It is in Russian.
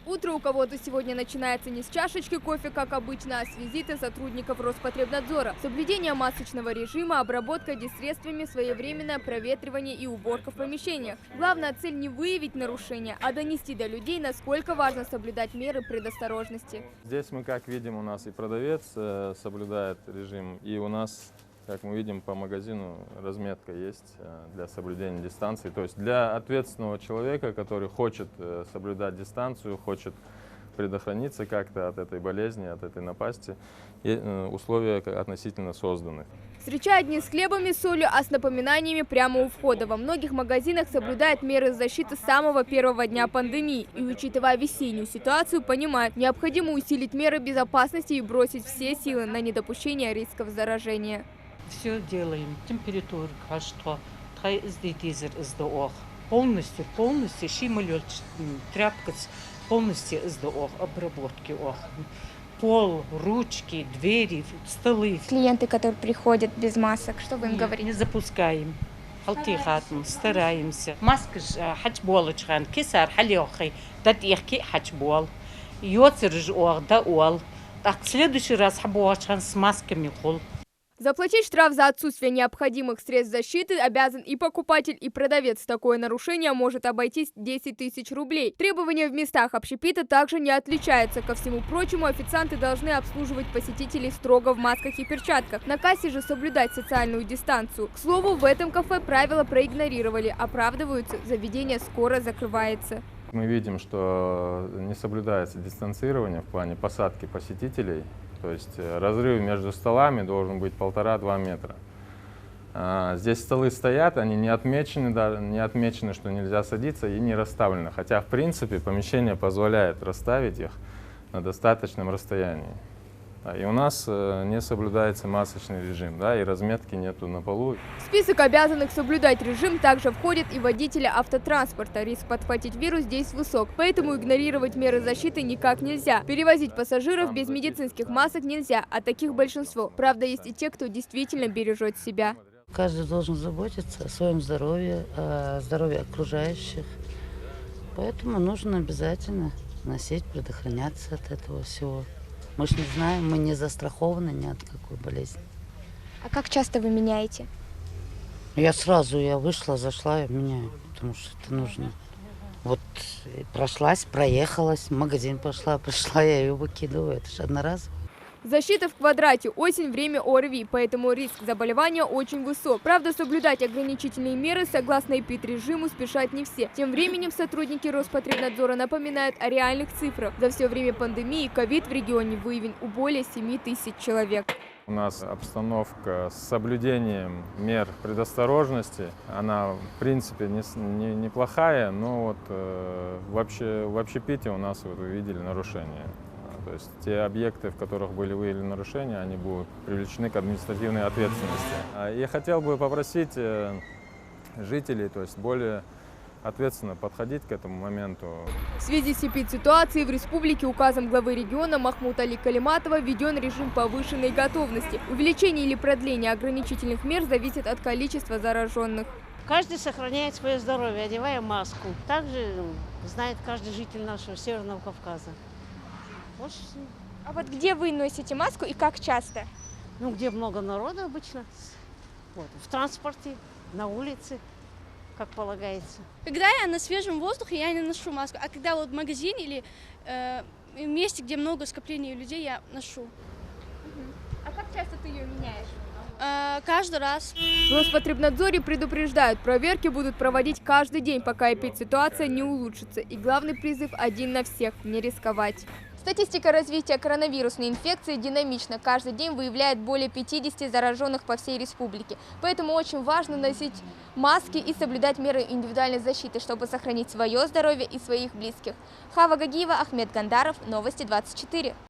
Утро у кого-то сегодня начинается не с чашечки кофе, как обычно, а с визита сотрудников Роспотребнадзора. Соблюдение масочного режима, обработка диссредствами, своевременное проветривание и уборка в помещениях. Главная цель не выявить нарушения, а донести до людей, насколько важно соблюдать меры предосторожности. Здесь мы, как видим, у нас и продавец соблюдает режим, и у нас, как мы видим, по магазину разметка есть для соблюдения дистанции. То есть для ответственного человека, который хочет соблюдать дистанцию, хочет предохраниться как-то от этой болезни, от этой напасти, условия относительно созданы. Встречают не с хлебом и солью, а с напоминаниями прямо у входа. Во многих магазинах соблюдают меры защиты с самого первого дня пандемии. И, учитывая весеннюю ситуацию, понимают, необходимо усилить меры безопасности и бросить все силы на недопущение рисков заражения. Все делаем. Температура, качество, полностью щималет, тряпка, полностью обработки. Пол, ручки, двери, столы. Клиенты, которые приходят без масок, что вы им говорите? Не запускаем. Стараемся. Маска хачболочхан, кисар халёхай, датихки хачбол. Йоцерж да ол. Так, в следующий раз хаболочхан с масками хол. Заплатить штраф за отсутствие необходимых средств защиты обязан и покупатель, и продавец. Такое нарушение может обойтись 10 тысяч рублей. Требования в местах общепита также не отличаются. Ко всему прочему, официанты должны обслуживать посетителей строго в масках и перчатках. На кассе же соблюдать социальную дистанцию. К слову, в этом кафе правила проигнорировали. Оправдываются, заведение скоро закрывается. Мы видим, что не соблюдается дистанцирование в плане посадки посетителей. То есть разрыв между столами должен быть 1,5–2 метра. Здесь столы стоят, они не отмечены, что нельзя садиться, и не расставлены. Хотя, в принципе, помещение позволяет расставить их на достаточном расстоянии. И у нас не соблюдается масочный режим, и разметки нету на полу. В список обязанных соблюдать режим также входят и водители автотранспорта. Риск подхватить вирус здесь высок, поэтому игнорировать меры защиты никак нельзя. Перевозить пассажиров без медицинских масок нельзя, а таких большинство. Правда, есть и те, кто действительно бережет себя. Каждый должен заботиться о своем здоровье, о здоровье окружающих. Поэтому нужно обязательно носить, предохраняться от этого всего. Мы же не знаем, мы не застрахованы ни от какой болезни. А как часто вы меняете? Я вышла, зашла, я меняю, потому что это нужно. Вот прошлась, проехалась, в магазин пошла, пришла, я ее выкидываю, это же одноразово. Защита в квадрате. Осень – время ОРВИ, поэтому риск заболевания очень высок. Правда, соблюдать ограничительные меры согласно эпид-режиму спешат не все. Тем временем сотрудники Роспотребнадзора напоминают о реальных цифрах. За все время пандемии ковид в регионе выявлен у более 7 тысяч человек. У нас обстановка с соблюдением мер предосторожности, она в принципе неплохая, но в общепите у нас, вы видели, нарушения. То есть те объекты, в которых были выявлены нарушения, они будут привлечены к административной ответственности. Я хотел бы попросить жителей, то есть более ответственно подходить к этому моменту. В связи с эпидситуацией в республике указом главы региона Махмута Али Калиматова введен режим повышенной готовности. Увеличение или продление ограничительных мер зависит от количества зараженных. Каждый сохраняет свое здоровье, одевая маску. Также знает каждый житель нашего Северного Кавказа. А вот где вы носите маску и как часто? Ну, где много народа обычно. В транспорте, на улице, как полагается. Когда я на свежем воздухе, я не ношу маску. А когда в магазине или в месте, где много скоплений людей, я ношу. А как часто ты ее меняешь? Каждый раз. В Роспотребнадзоре предупреждают, проверки будут проводить каждый день, пока эпидситуация не улучшится. И главный призыв один на всех – не рисковать. Статистика развития коронавирусной инфекции динамична. Каждый день выявляет более 50 зараженных по всей республике. Поэтому очень важно носить маски и соблюдать меры индивидуальной защиты, чтобы сохранить свое здоровье и своих близких. Хава Гагиева, Ахмед Гандаров, Новости 24.